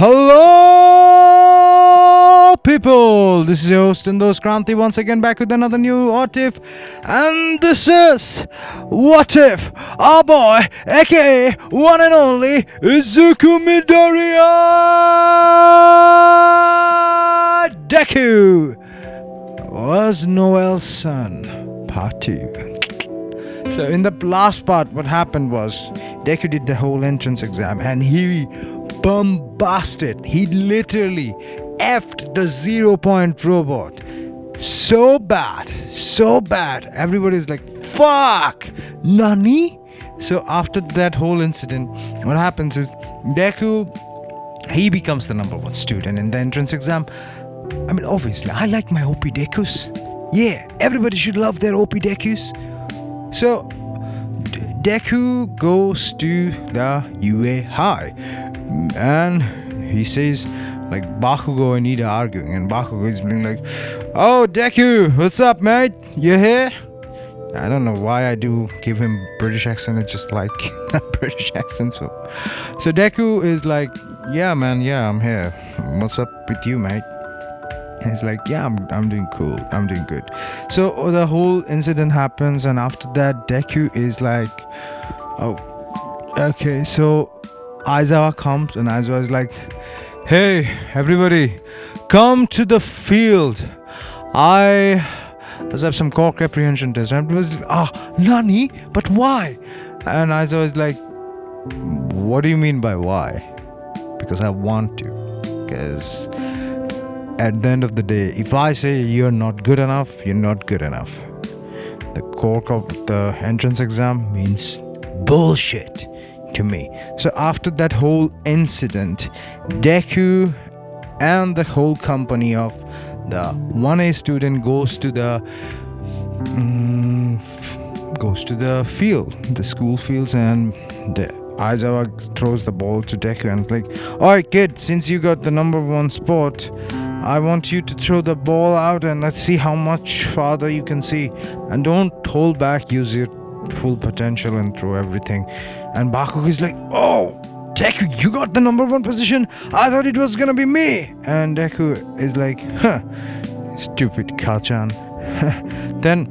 Hello, people. This is your host Indos Kranti once again back with another new What If, and this is What If our boy, aka one and only Izuku Midoriya DEKU was Noel's son, part 2. So in the last part, what happened was DEKU did the whole entrance exam and he bombasted. He literally effed the 0-point robot. So bad. Everybody's like, fuck, Nani? So after that whole incident, what happens is DEKU, he becomes the number one student in the entrance exam. I mean, obviously, I like my OP DEKUs. Yeah, everybody should love their OP DEKUs. So DEKU goes to the UA High and he says like, Bakugo and Ida arguing, and Bakugo is being like, oh DEKU, what's up mate, you here? I don't know why I do give him British accent. It's just like British accent. So DEKU is like, yeah man, yeah, I'm here, what's up with you mate? And he's like, yeah, I'm doing cool, I'm doing good. So the whole incident happens, and after that DEKU is like, oh okay. So Aizawa comes, and Aizawa is like, hey everybody, come to the field, let's have some core comprehension test. And everybody's like, Nani? But why? And Aizawa is like, what do you mean by why? Because I want to. Because at the end of the day, if I say you're not good enough, you're not good enough. The core of the entrance exam means bullshit to me. So after that whole incident, DEKU and the whole company of the 1A student goes to the field, the school fields, and Aizawa throws the ball to DEKU and it's like, alright kid, since you got the number one spot, I want you to throw the ball out and let's see how much farther you can see, and don't hold back, use your full potential and throw everything. And Bakugo is like, oh DEKU, you got the number one position, I thought it was gonna be me. And DEKU is like, stupid Kachan. Then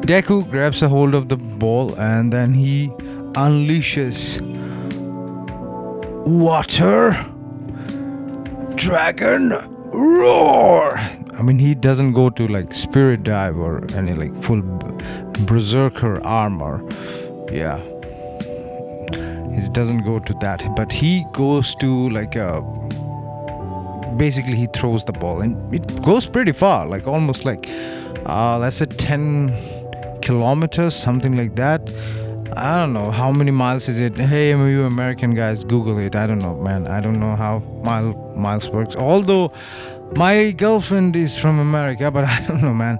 DEKU grabs a hold of the ball and then he unleashes Water Dragon Roar. I mean, he doesn't go to like Spirit Dive or any like full Berserker armor. Yeah, he doesn't go to that, but he goes to like basically he throws the ball and it goes pretty far, like almost like let's say 10 kilometers, something like that. I don't know how many miles is it. Hey, you American guys, Google it. I don't know, man. I don't know how miles works. Although my girlfriend is from America, but I don't know, man.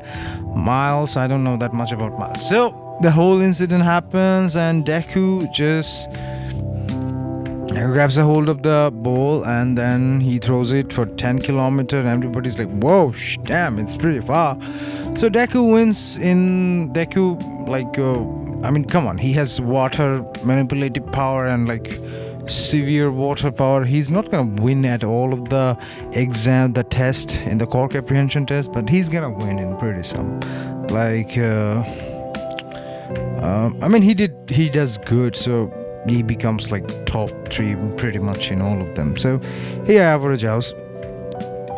Miles, I don't know that much about miles. So the whole incident happens, and DEKU just grabs a hold of the ball and then he throws it for 10 kilometers, and everybody's like, whoa, damn, it's pretty far. So DEKU wins. In DEKU, like I mean, come on, he has water manipulative power and like severe water power. He's not gonna win at all of the exam, the test in the core comprehension test, but he's gonna win in pretty some. Like I mean, he does good, so he becomes like top 3 pretty much in all of them. So he average out.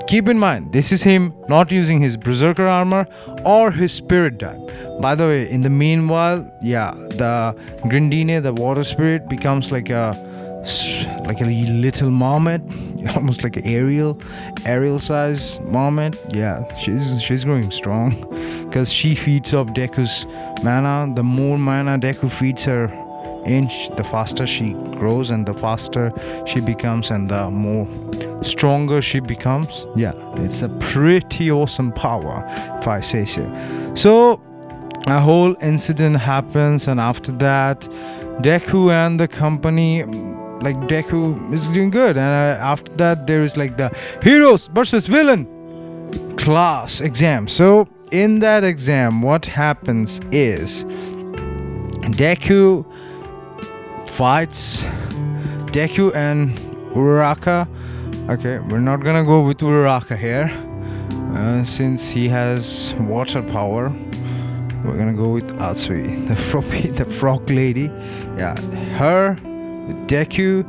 Keep in mind, this is him not using his Berserker armor or his Spirit Dive. By the way, in the meanwhile, yeah, the Grindine, the water spirit, becomes like a little marmot, almost like an Ariel size marmot. Yeah, she's growing strong because she feeds off DEKU's mana. The more mana DEKU feeds her inch, the faster she grows and the faster she becomes and the more stronger she becomes. Yeah, it's a pretty awesome power, if I say so. So a whole incident happens, and after that DEKU and the company, like DEKU is doing good, and after that there is like the heroes versus villain class exam. So in that exam, what happens is DEKU fights DEKU and Uraraka. Okay, we're not gonna go with Uraraka here, since he has water power. We're gonna go with Atsui, the frog lady. Yeah, her, Deku,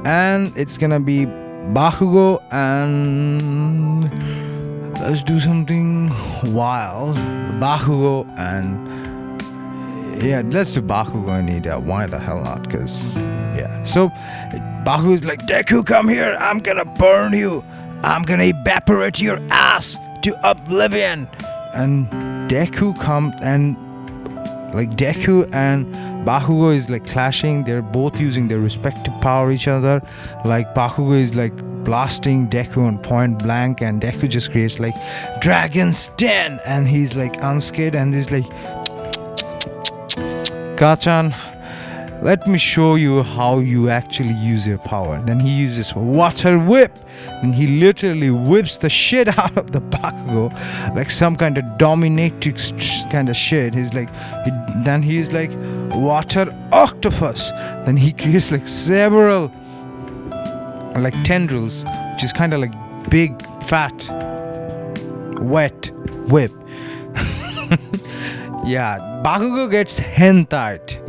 and it's gonna be Bakugo, and let's do something wild. Bakugo and yeah, let's do Bakugo and Ida. Why the hell not? Cause yeah. So Bakugo is like, Deku, come here. I'm gonna burn you. I'm gonna evaporate your ass to oblivion. And Deku comes, and like Deku and Bakugo is like clashing. They're both using their respective power each other. Like Bakugo is like blasting Deku on point blank, and Deku just creates like Dragon's Den, and he's like unscared, and he's like, Kachan, let me show you how you actually use your power. Then he uses water whip, and he literally whips the shit out of the Bakugo like some kind of dominatrix kind of shit. He's like, then he's like water octopus. Then he creates like several like tendrils, which is kind of like big fat wet whip. Yeah, Bakugo gets hentai'd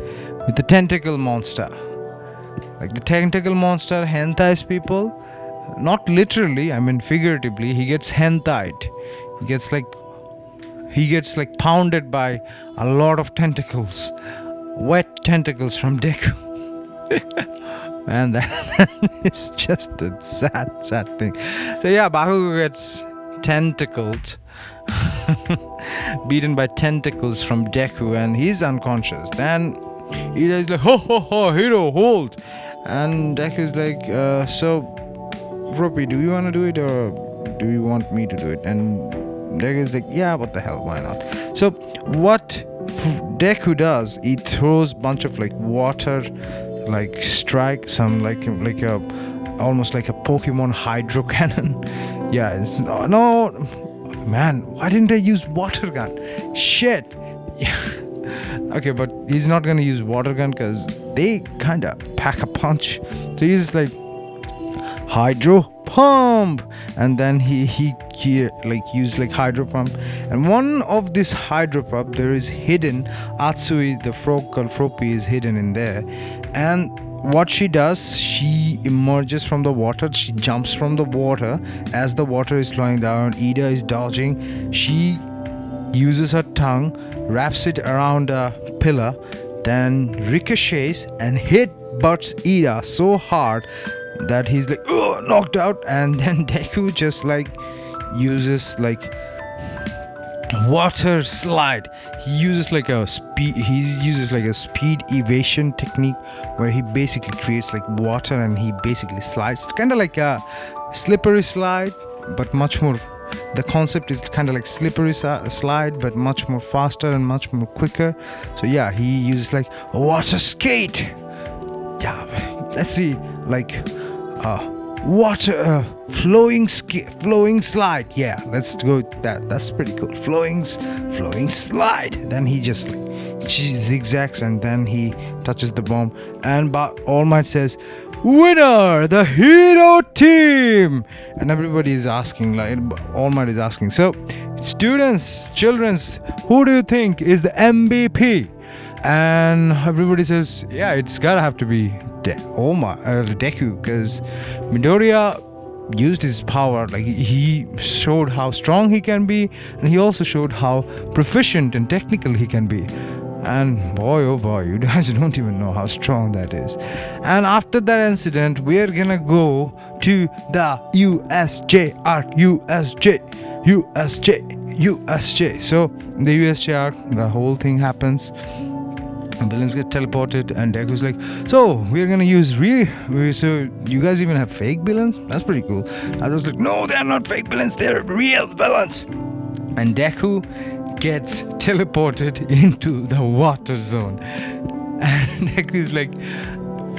with the tentacle monster. Like the tentacle monster hentais people, not literally, I mean figuratively. He gets hentai'd. He gets like pounded by a lot of tentacles, wet tentacles from Deku. And that is just a sad thing. So yeah, Bakugo gets tentacled, beaten by tentacles from Deku, and he's unconscious. Then Ida is like, ho ho ho, hero, hold. And Deku is like, so Ropey, do you want to do it, or do you want me to do it? And Deku is like, yeah, what the hell, why not? So what Deku does, he throws bunch of like water, like strike, some like a almost like a Pokemon hydro cannon. Yeah, it's no man, why didn't I use water gun? Shit. Yeah. Okay, but he's not gonna use water gun because they kind of pack a punch. So he's like hydro pump, and then he like use like hydro pump, and one of this hydro pump there is hidden Atsui, the frog called Froppy, is hidden in there. And what she does, she emerges from the water, she jumps from the water. As the water is flowing down, Ida is dodging. She uses her tongue, wraps it around a pillar, then ricochets and hit butts Ida so hard that he's like, oh, knocked out. And then Deku just like uses like water slide. He uses like a speed evasion technique where he basically creates like water and he basically slides. It's kind of like a slippery slide, but much more, the concept is kind of like slippery slide, but much more faster and much more quicker. So yeah, he uses like a water skate. Yeah, let's see, like water flowing slide. Yeah, let's go with that. That's pretty cool. Flowing slide. Then he just like zigzags, and then he touches the bomb, and All Might says, winner, the hero team. And everybody is asking, like All Might is asking, so students, children's, who do you think is the MVP? And everybody says, yeah, it's gotta have to be Deku, because Midoriya used his power. Like he showed how strong he can be, and he also showed how proficient and technical he can be. And boy, oh boy, you guys don't even know how strong that is. And after that incident, we are gonna go to the USJ. So the USJ arc, the whole thing happens. Villains get teleported, and Deku's like, so we're gonna use so you guys even have fake villains? That's pretty cool. I was like, no, they're not fake villains, they're real villains. And Deku gets teleported into the water zone, and Deku's like,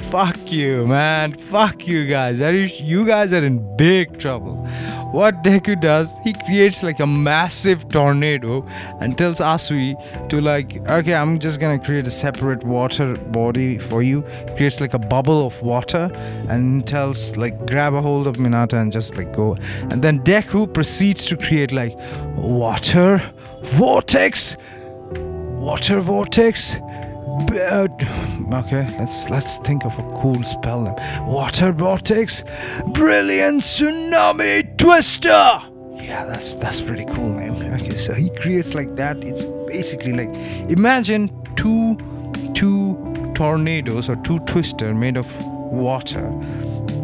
fuck you, man, fuck you guys, you guys are in big trouble. what Deku does, he creates like a massive tornado and tells Asui to like, okay, I'm just gonna create a separate water body for you. Creates like a bubble of water and tells like, grab a hold of Minata and just like go. And then Deku proceeds to create like water vortex. Okay, let's think of a cool spell name. Water vortex, brilliant tsunami twister. Yeah, that's pretty cool name. Okay, so he creates like that. It's basically like, imagine two tornadoes or two twister made of water.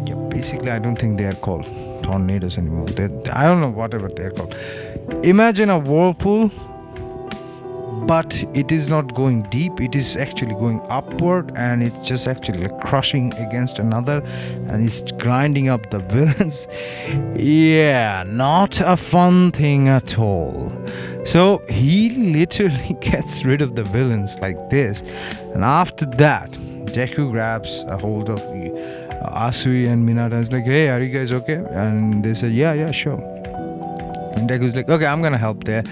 Yeah, basically I don't think they are called tornadoes anymore. I don't know, whatever they're called. Imagine a whirlpool, but it is not going deep, it is actually going upward, and it's just actually like crushing against another, and it's grinding up the villains. Yeah, not a fun thing at all. So he literally gets rid of the villains like this, and after that Deku grabs a hold of Asui and Minata and is like, hey, are you guys okay? And they said, yeah, sure. And Deku's like, okay, I'm gonna help there.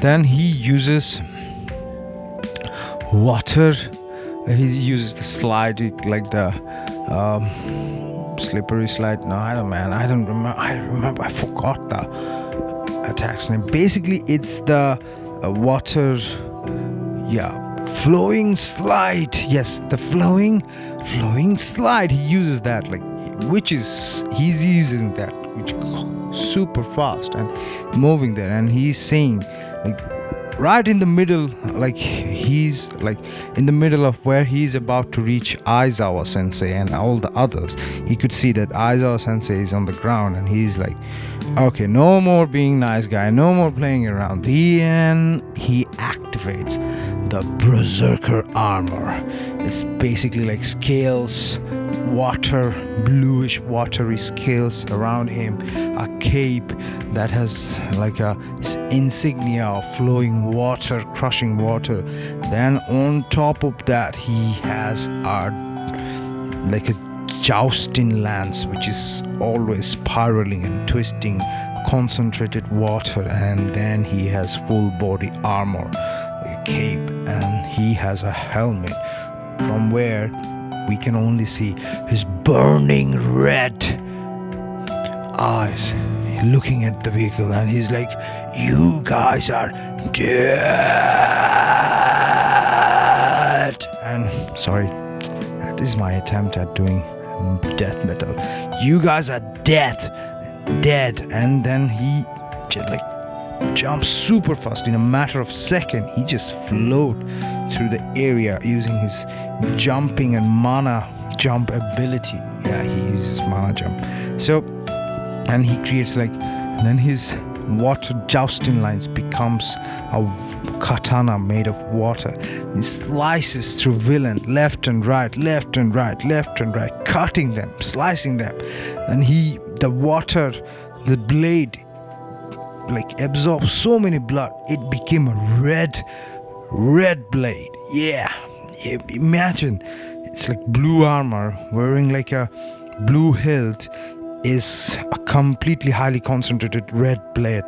Then he uses water. He uses the slide, like the slippery slide. No, I don't remember. I forgot the attack's name. Basically, it's the water. Yeah, flowing slide. Yes, the flowing slide. He uses that, like, he's using that, which super fast and moving there, and he's saying like, right in the middle, like he's like in the middle of where he's about to reach Aizawa sensei and all the others. He could see that Aizawa sensei is on the ground, and he's like, okay, no more being nice guy, no more playing around. Then he activates the berserker armor. It's basically like scales, bluish watery scales around him, a cape that has like a insignia of flowing water, crushing water. Then on top of that he has like a jousting lance, which is always spiraling and twisting concentrated water. And then he has full body armor, like a cape, and he has a helmet from where we can only see his burning red eyes looking at the vehicle, and he's like, you guys are dead. And sorry, that is my attempt at doing death metal. You guys are dead. And then he just like jumps super fast. In a matter of seconds, he just float through the area using his jumping and mana jump ability. Yeah, he uses mana jump. So, and he creates like, then his water jousting lines becomes a katana made of water. He slices through villain left and right, cutting them, slicing them. And the blade like absorbs so many blood, it became a red blade. Yeah, imagine it's like blue armor wearing like a blue hilt is a completely highly concentrated red blade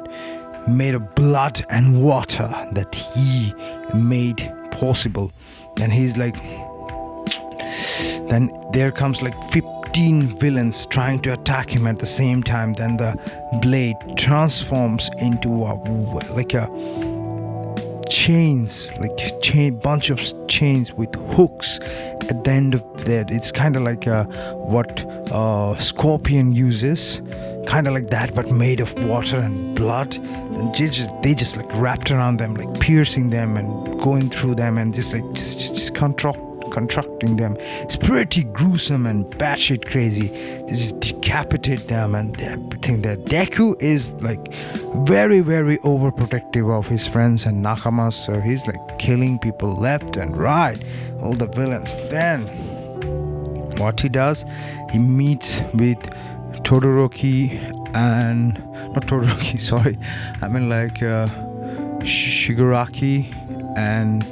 made of blood and water that he made possible. And he's like, then there comes like 15 villains trying to attack him at the same time. Then the blade transforms into like a chains, like bunch of chains with hooks at the end of that. It's kind of like what Scorpion uses, kind of like that, but made of water and blood. And they just like wrapped around them, like piercing them and going through them and just constructing them. It's pretty gruesome and batshit crazy. They just decapitate them and everything. That Deku is like very, very overprotective of his friends and nakamas, so he's like killing people left and right, all the villains. Then what he does, he meets with Todoroki and not Todoroki, sorry, I mean like Shigaraki and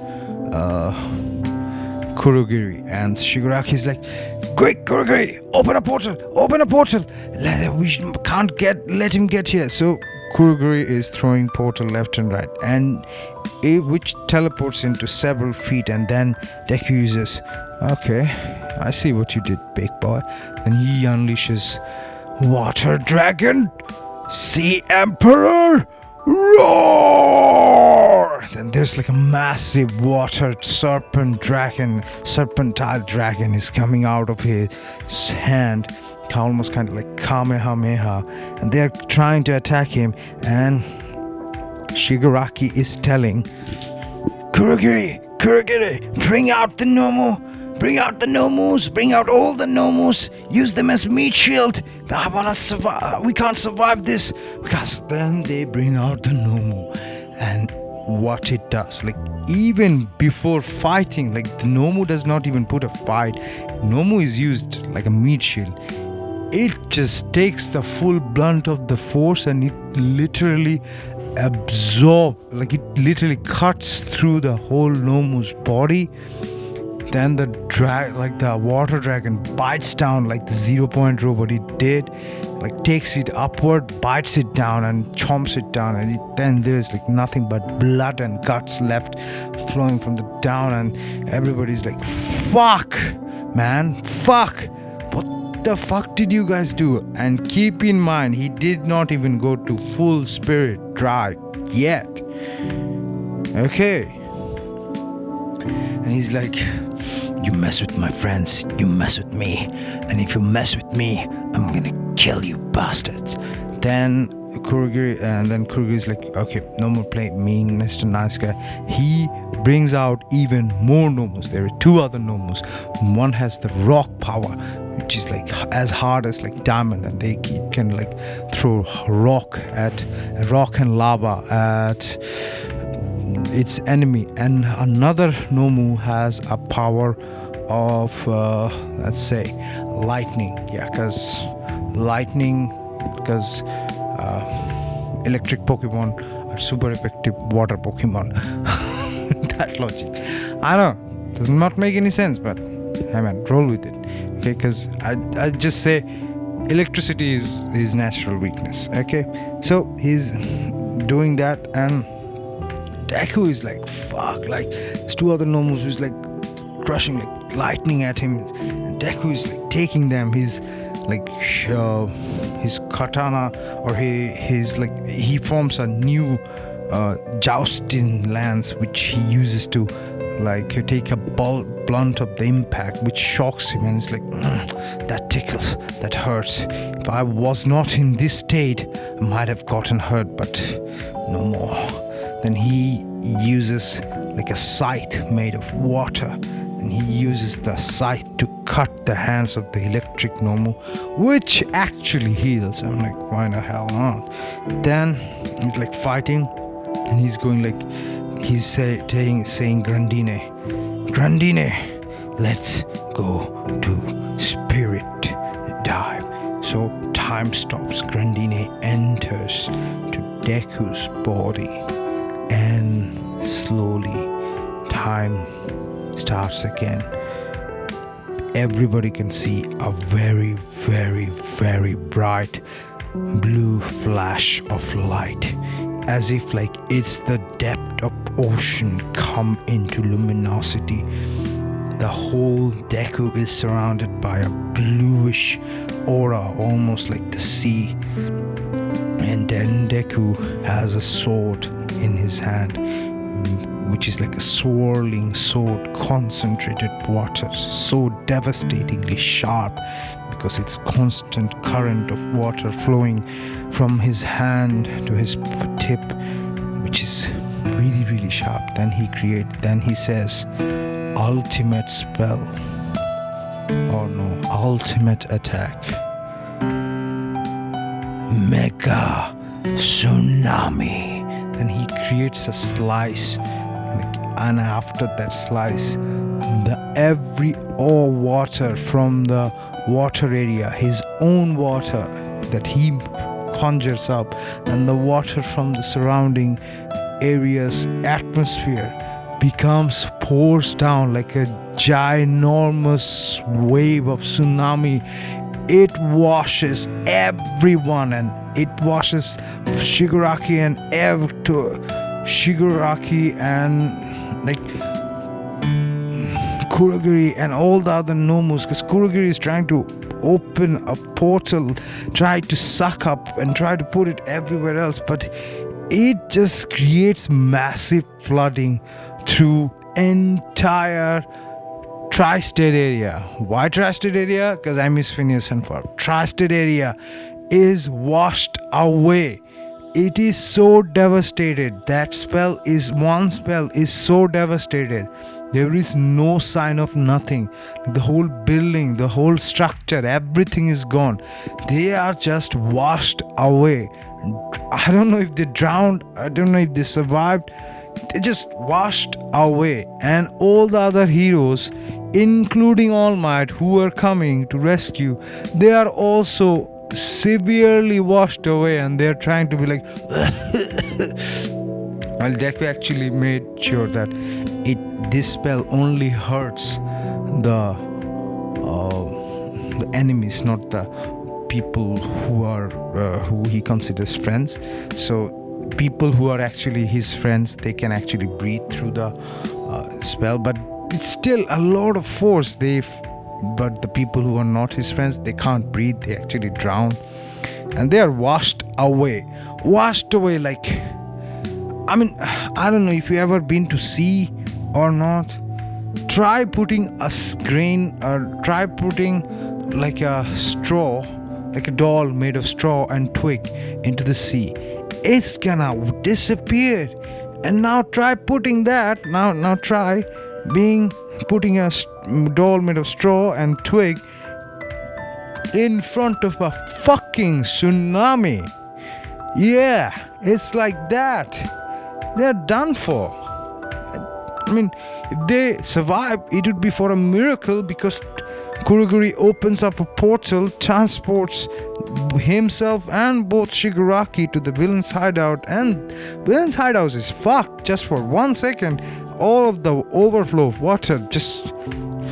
Kurogiri. And Shigaraki is like, quick, Kurugiri, open a portal, we can't let him get here. So Kurugiri is throwing portal left and right, and which teleports into several feet, and then Deku uses, okay, I see what you did, big boy. And he unleashes Water Dragon, Sea Emperor, roar! Then there's like a massive water serpentile dragon is coming out of his hand, almost kind of like Kamehameha, and they're trying to attack him, and Shigaraki is telling Kurugiri, bring out the Nomu, bring out all the Nomus, use them as meat shield. I wanna survive. We can't survive this. Because then they bring out the Nomu, and what it does, like even before fighting, like the Nomu does not even put a fight. Nomu is used like a meat shield. It just takes the full blunt of the force, and it literally cuts through the whole Nomu's body. Then the water dragon bites down like the 0 Point robot it did, like takes it upward, bites it down and chomps it down, and then there's like nothing but blood and guts left flowing from the down, and everybody's like, fuck, man, fuck. What the fuck did you guys do? And keep in mind, he did not even go to full spirit drive yet. Okay. And he's like, you mess with my friends, you mess with me. And if you mess with me, I'm gonna kill you bastards. Then Kurugiri's like, okay, no more playing me, Mr. Nice Guy. He brings out even more Nomus. There are 2 other Nomus. One has the rock power, which is like as hard as like diamond, and they can like throw rock and lava at its enemy. And another Nomu has a power of let's say lightning, because electric Pokemon are super effective water Pokemon. That logic, I know, does not make any sense, but hey man, roll with it, okay? Because I just say electricity is his natural weakness, okay? So he's doing that, and Deku is like, fuck, like there's 2 other Nomus who's like crushing like lightning at him, and Deku is like taking them. He's like his katana, or he forms a new jousting lance, which he uses to like take a blunt of the impact, which shocks him, and it's like, that tickles, that hurts. If I was not in this state, I might have gotten hurt, but no more. Then he uses like a scythe made of water, and he uses the scythe to cut the hands of the electric Nomu, which actually heals. I'm like, why the hell not? Then he's like fighting, and he's going like, he's saying Grandine, let's go to spirit dive. So time stops. Grandine enters to Deku's body, and slowly time starts again. Everybody can see a very, very, very bright blue flash of light, as if like it's the depth of ocean come into luminosity. The whole Deku is surrounded by a bluish aura, almost like the sea. And then Deku has a sword in his hand, which is like a swirling sword, concentrated water, so devastatingly sharp because it's constant current of water flowing from his hand to his tip, which is really, really sharp. Then he says, ultimate spell, or no, ultimate attack, Mega Tsunami. Then he creates a slice, and after that slice, every water from the water area, his own water that he conjures up, and the water from the surrounding area's atmosphere pours down like a ginormous wave of tsunami. It washes everyone, and it washes Shigaraki and like Kurogiri and all the other Nomus, because Kurogiri is trying to open a portal, try to suck up and try to put it everywhere else, but it just creates massive flooding through entire tri-state area. Why tri-state area? Because I miss Phineas and Ferb. Tri-state area is washed away. It is so devastated. That one spell is so devastated. There is no sign of nothing. The whole building, the whole structure, everything is gone. They are just washed away. I don't know if they drowned. I don't know if they survived. They just washed away. And all the other heroes, including All Might, who were coming to rescue, they are also severely washed away, and they're trying to be like well, Deku actually made sure that this spell only hurts the enemies, not the people who he considers friends. So people who are actually his friends, they can actually breathe through the spell, but it's still a lot of force. But the people who are not his friends, they can't breathe, they actually drown, and they are washed away like, I mean, I don't know if you ever been to sea or not. Try putting a grain, or try putting like a straw, like a doll made of straw and twig into the sea. It's gonna disappear. And now try putting that, now try putting a doll made of straw and twig in front of a fucking tsunami. Yeah, it's like that. They're done for. I mean, if they survive, it would be for a miracle, because Kurogiri opens up a portal, transports himself and both Shigaraki to the villain's hideout, and villain's hideout is fucked just for 1 second. All of the overflow of water just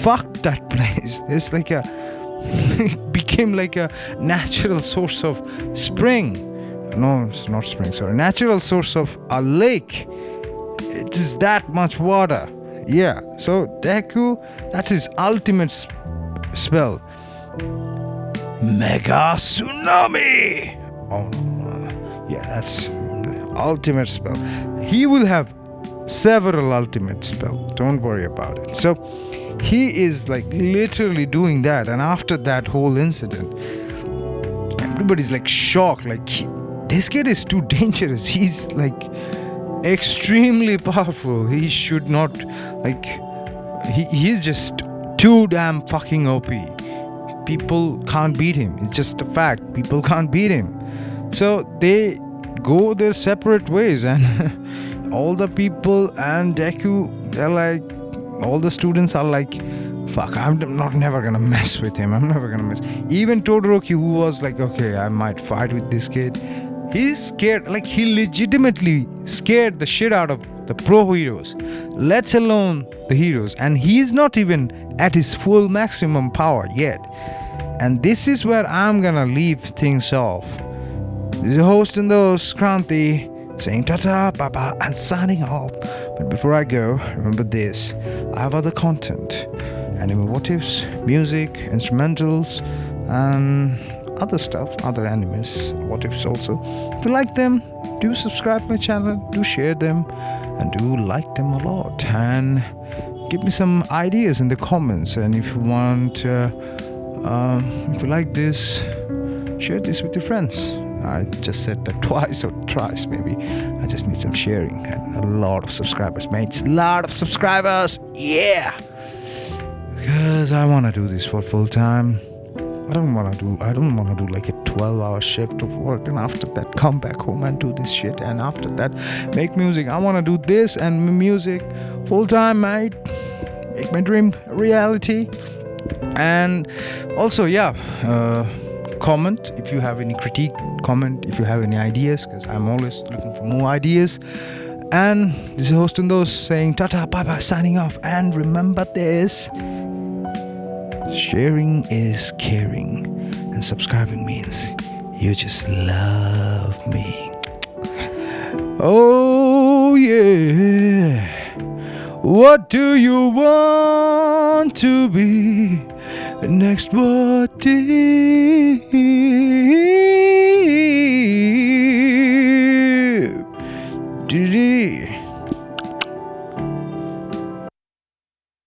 fucked that place. It's like it became like a natural source of spring. No, it's not spring, sorry. Natural source of a lake. It is that much water. Yeah, so Deku, that's his ultimate spell. Mega Tsunami! Oh, yeah, that's ultimate spell. He will have several ultimate spells. Don't worry about it. So, he is like literally doing that, and after that whole incident, everybody's like shocked. Like, this kid is too dangerous. He's like extremely powerful. He should not, like, he's just too damn fucking OP. People can't beat him. It's just a fact. People can't beat him. So they go their separate ways, and all the people and Deku, they're like, all the students are like, fuck, I'm never gonna mess with him. I'm never gonna mess. Even Todoroki, who was like, okay, I might fight with this kid, he's scared. Like, he legitimately scared the shit out of the pro heroes, let alone the heroes, and he's not even at his full maximum power yet. And this is where I'm gonna leave things off. This is your host in those, Kranti, saying ta-ta, bye-bye, and signing off. But before I go, remember this: I have other content, anime what ifs, music, instrumentals, and other stuff, other animes, what ifs also. If you like them, do subscribe to my channel, do share them, and do like them a lot. And give me some ideas in the comments. And if you want, if you like this, share this with your friends. I just said that twice or thrice maybe. I just need some sharing and a lot of subscribers, mates. A lot of subscribers, yeah. Because I want to do this for full time. I don't want to do like a 12-hour shift of work, and after that come back home and do this shit, and after that make music. I want to do this and music full time, mate. Make my dream a reality. And also, yeah, comment if you have any critique, comment if you have any ideas, because I'm always looking for more ideas. And this is host Undos saying tata, bye bye, signing off. And remember this: sharing is caring, and subscribing means you just love me. Oh yeah. What do you want to be? Next what